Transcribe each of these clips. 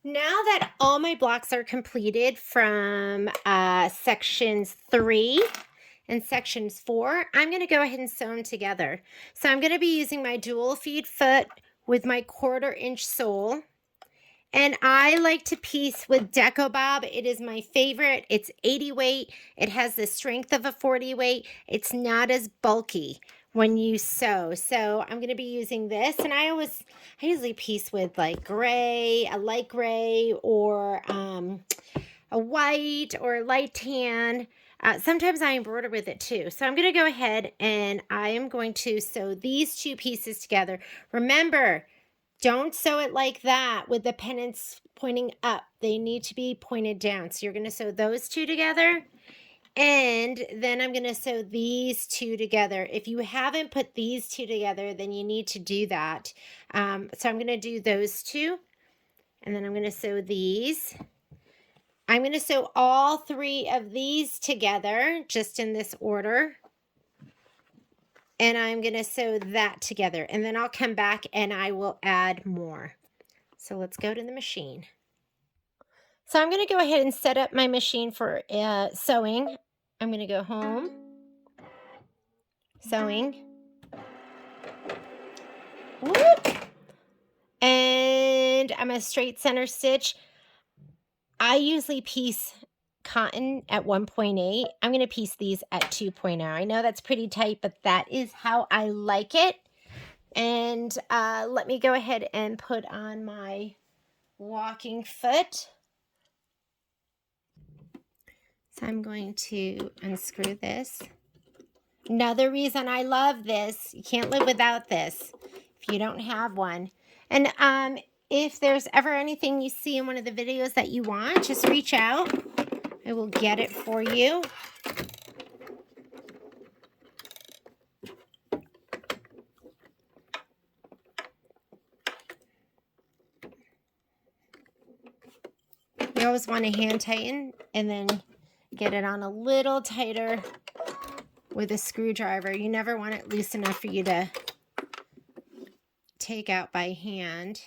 Now that all my blocks are completed from sections 3 and sections 4, I'm going to go ahead and sew them together. So I'm going to be using my dual feed foot with my 1/4-inch sole. And I like to piece with Deco Bob. It is my favorite. It's 80 weight. It has the strength of a 40 weight. It's not as bulky when you sew. So I'm going to be using this. And I usually piece with like gray, a light gray, or a white or a light tan. Sometimes I embroider with it too. So I'm going to go ahead and I am going to sew these two pieces together. Remember, don't sew it like that with the pennants pointing up. They need to be pointed down. So you're going to sew those two together. And then I'm going to sew these two together. If you haven't put these two together, then you need to do that. So I'm going to do those two. And then I'm going to sew these. I'm going to sew all 3 of these together, just in this order. And I'm going to sew that together. And then I'll come back and I will add more. So let's go to the machine. So I'm going to go ahead and set up my machine for sewing. I'm going to go home, sewing, whoop, and I'm a straight center stitch. I usually piece cotton at 1.8. I'm going to piece these at 2.0. I know that's pretty tight, but that is how I like it. And let me go ahead and put on my walking foot. So I'm going to unscrew this. Another reason I love this, you can't live without this if you don't have one. And if there's ever anything you see in one of the videos that you want, just reach out. I will get it for you. You always want to hand tighten and then get it on a little tighter with a screwdriver. You never want it loose enough for you to take out by hand.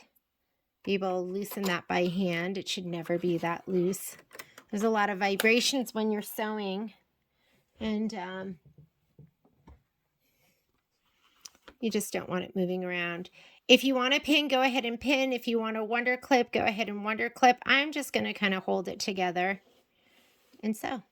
Be able to loosen that by hand. It should never be that loose. There's a lot of vibrations when you're sewing, and you just don't want it moving around. If you want to pin, go ahead and pin. If you want a wonder clip, go ahead and wonder clip. I'm just going to kind of hold it together and sew.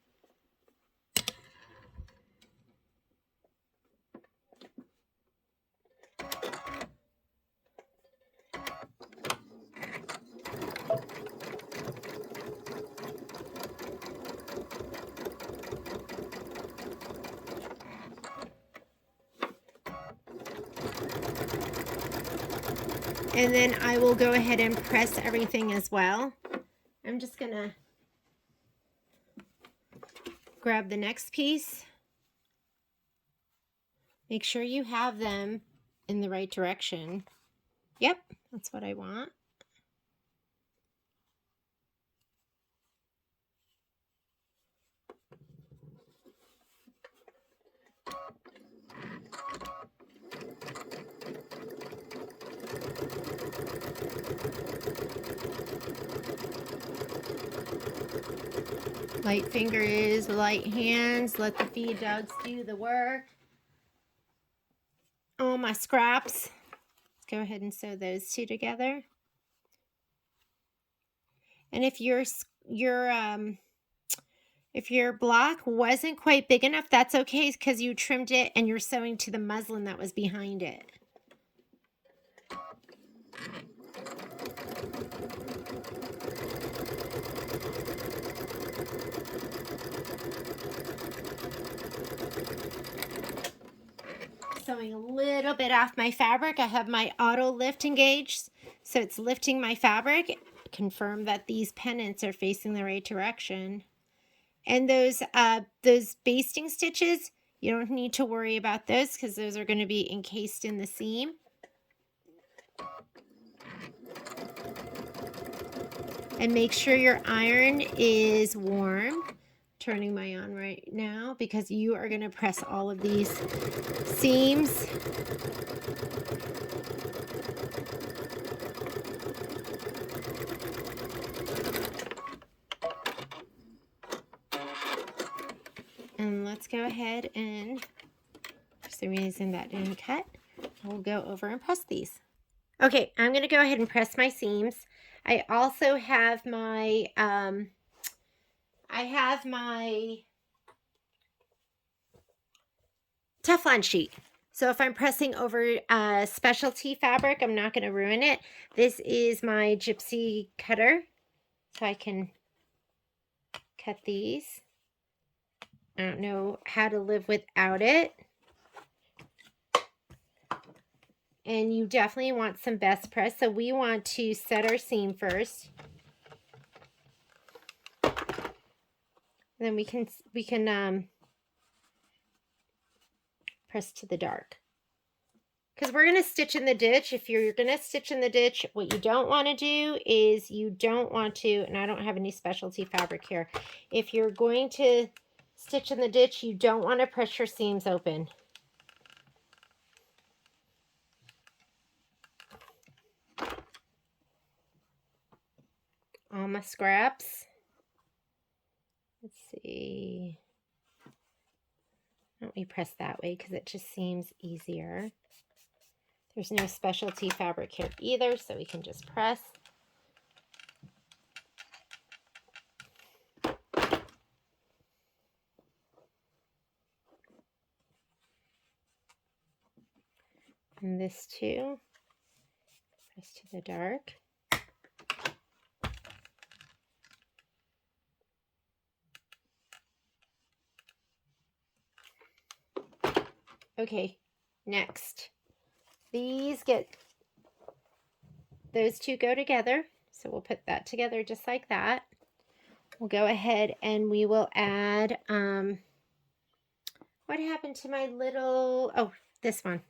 And then I will go ahead and press everything as well. I'm just going to grab the next piece. Make sure you have them in the right direction. Yep, that's what I want. Light fingers, light hands, let the feed dogs do the work. Oh, my scraps. Let's go ahead and sew those two together. And if your block wasn't quite big enough, that's okay because you trimmed it and you're sewing to the muslin that was behind it. Sewing a little bit off my fabric. I have my auto lift engaged, so it's lifting my fabric. Confirm that these pennants are facing the right direction. And those basting stitches, you don't need to worry about those because those are going to be encased in the seam. And make sure your iron is warm. Turning my on right now because you are going to press all of these seams. And let's go ahead and, for some reason that didn't cut, we'll go over and press these. Okay, I'm going to go ahead and press my seams. I also have my, Teflon sheet. So if I'm pressing over specialty fabric, I'm not going to ruin it. This is my gypsy cutter, so I can cut these. I don't know how to live without it. And you definitely want some best press. So we want to set our seam first. Then we can press to the dark. Because we're going to stitch in the ditch. If you're going to stitch in the ditch, what you don't want to do is you don't want to, and I don't have any specialty fabric here. If you're going to stitch in the ditch, you don't want to press your seams open. All my scraps. Let's see. Why don't we press that way because it just seems easier. There's no specialty fabric here either, so we can just press. And this too. Press to the dark. Okay, next. Those two go together. So we'll put that together just like that. We'll go ahead and we will add, what happened to my little, oh, this one.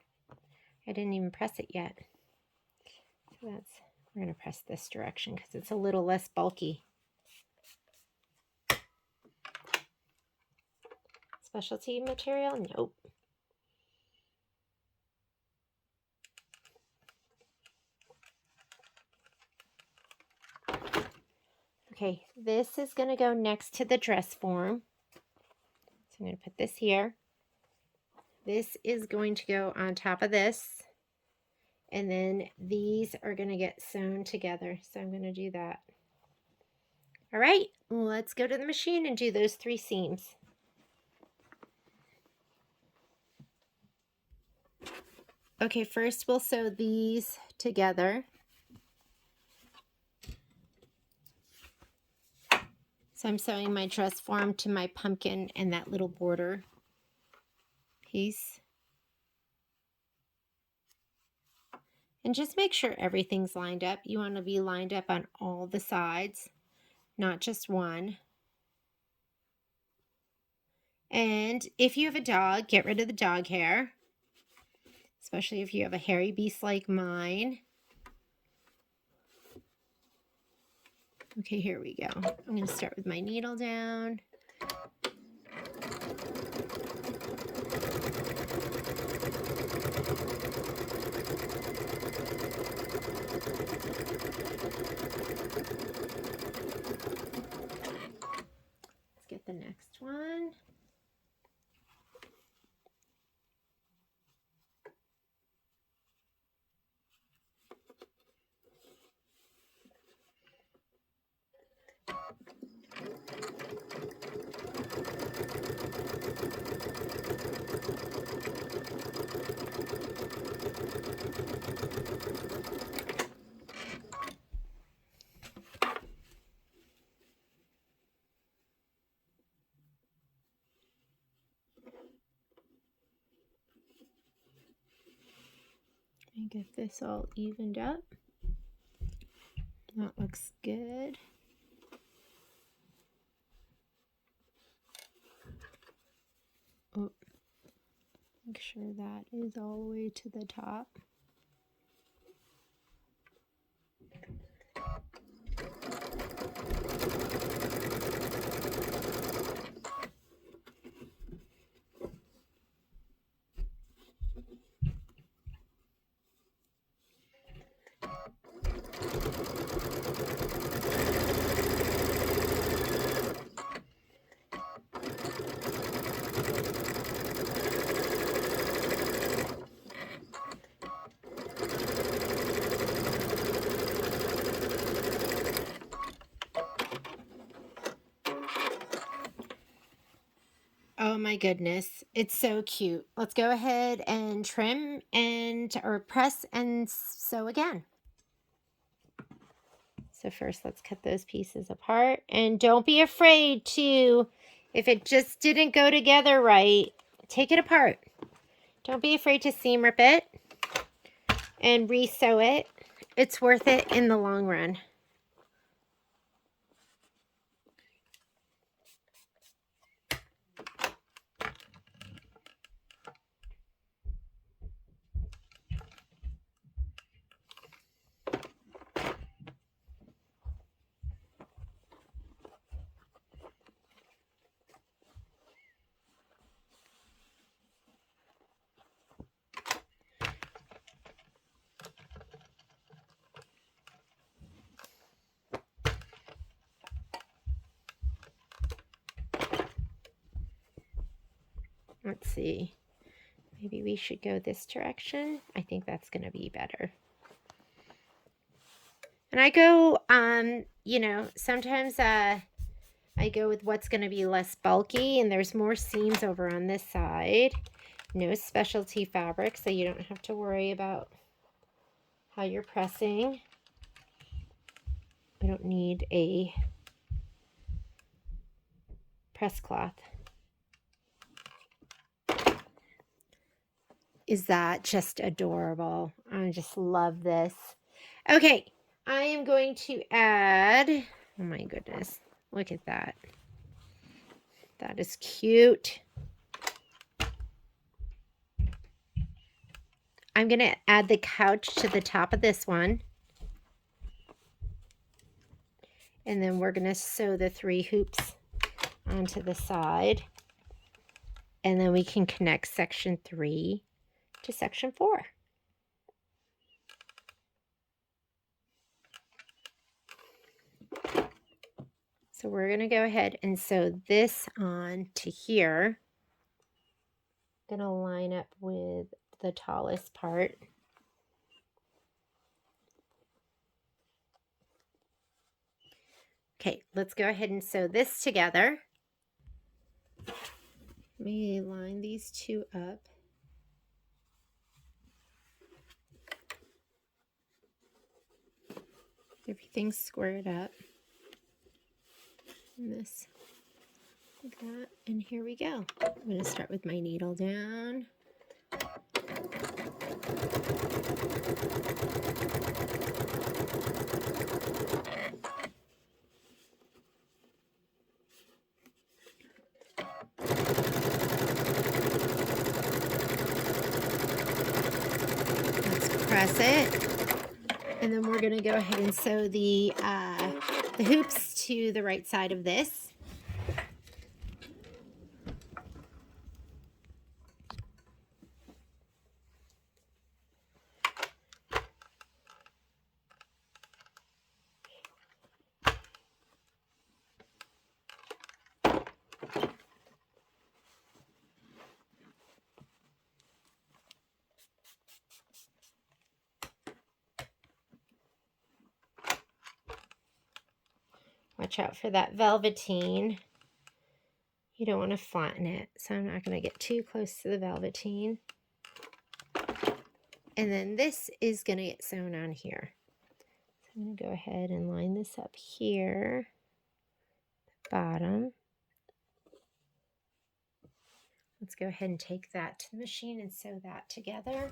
I didn't even press it yet. So we're going to press this direction because it's a little less bulky. Specialty material? Nope. Okay, this is going to go next to the dress form. So I'm going to put this here. This is going to go on top of this. And then these are going to get sewn together. So I'm going to do that. All right, let's go to the machine and do those 3 seams. Okay, first we'll sew these together. So I'm sewing my dress form to my pumpkin and that little border piece. And just make sure everything's lined up. You want to be lined up on all the sides, not just one. And if you have a dog, get rid of the dog hair, especially if you have a hairy beast like mine. Okay, here we go. I'm going to start with my needle down. Let's get the next one. And get this all evened up. That looks good. Oh, make sure that is all the way to the top. my goodness. It's so cute. Let's go ahead and trim or press and sew again. So first let's cut those pieces apart, and don't be afraid to, if it just didn't go together right, take it apart. Don't be afraid to seam rip it and re-sew it. It's worth it in the long run. Let's see. Maybe we should go this direction. I think that's going to be better. And I go, you know, sometimes I go with what's going to be less bulky, and there's more seams over on this side. No specialty fabric, so you don't have to worry about how you're pressing. We don't need a press cloth. Is that just adorable? I just love this. Okay, I am going to add, oh my goodness, look at that. That is cute. I'm going to add the couch to the top of this one. And then we're going to sew the 3 hoops onto the side. And then we can connect section 3 to section 4. So we're going to go ahead and sew this on to here. I'm going to line up with the tallest part. Okay, let's go ahead and sew this together. Let me line these 2 up. Everything's squared up. And this, like that. And here we go. I'm going to start with my needle down. Let's press it. And then we're going to go ahead and sew the hoops to the right side of this. Watch out for that velveteen. You don't want to flatten it, so I'm not going to get too close to the velveteen. And then this is going to get sewn on here. So I'm going to go ahead and line this up here, bottom. Let's go ahead and take that to the machine and sew that together.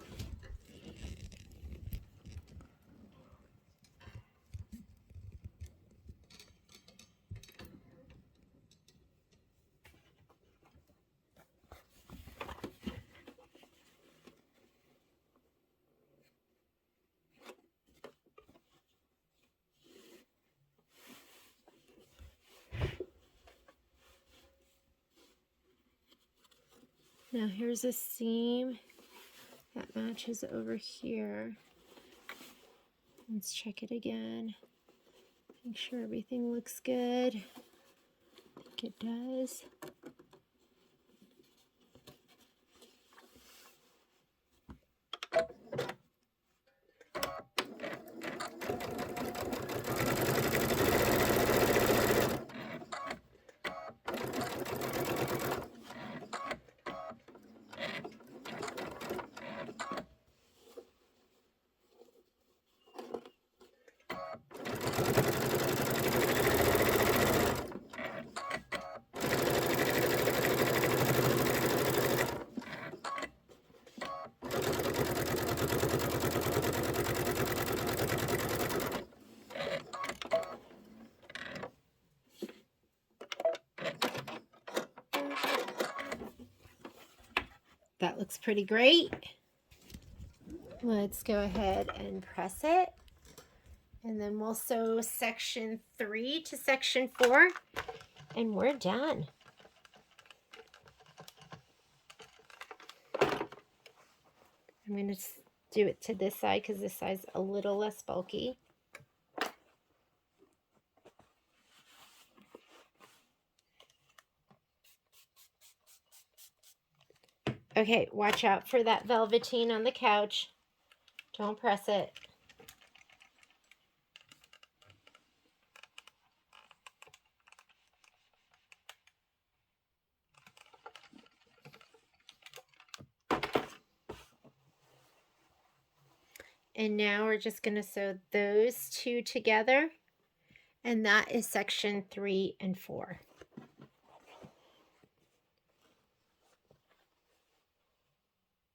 Now here's a seam that matches over here. Let's check it again. Make sure everything looks good. I think it does. That looks pretty great. Let's go ahead and press it. And then we'll sew section 3 to section 4, and we're done. I'm going to do it to this side because this side's a little less bulky. Okay, watch out for that velveteen on the couch. Don't press it. And now we're just going to sew those two together. And that is section 3 and 4.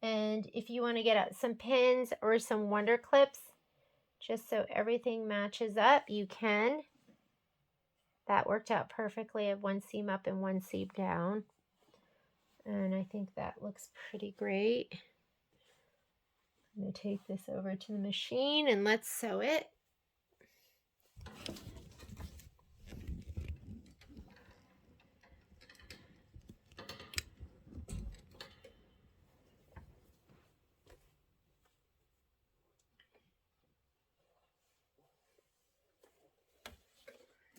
And if you want to get out some pins or some wonder clips, just so everything matches up, you can. That worked out perfectly. I have one seam up and one seam down. And I think that looks pretty great. I'm going to take this over to the machine and let's sew it.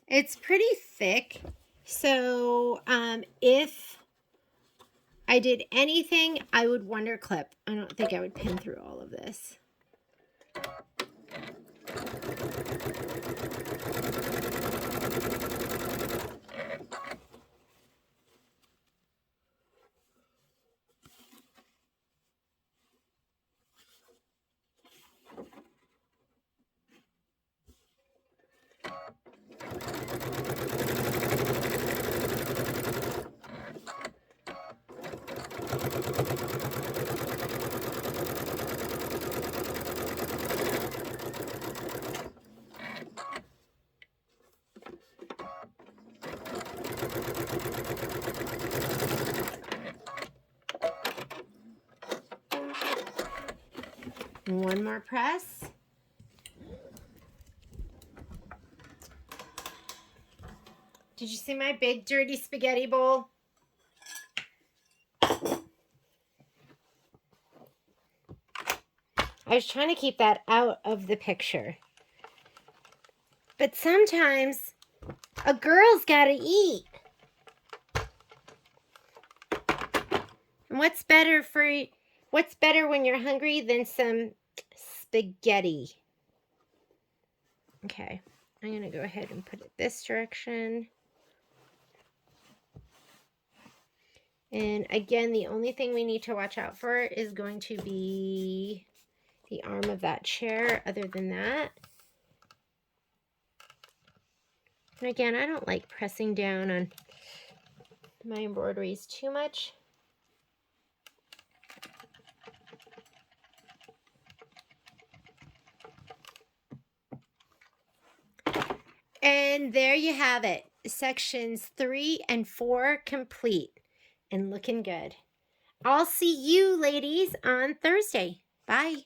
It's pretty thick, so if I did anything, I would wonder clip. I don't think I would pin through all of this. One more press. Did you see my big dirty spaghetti bowl? I was trying to keep that out of the picture. But sometimes a girl's got to eat. And what's better when you're hungry than some spaghetti? Okay, I'm going to go ahead and put it this direction. And again, the only thing we need to watch out for is going to be the arm of that chair. Other than that, and again, I don't like pressing down on my embroideries too much. And there you have it. Sections 3 and 4 complete and looking good. I'll see you ladies on Thursday. Bye.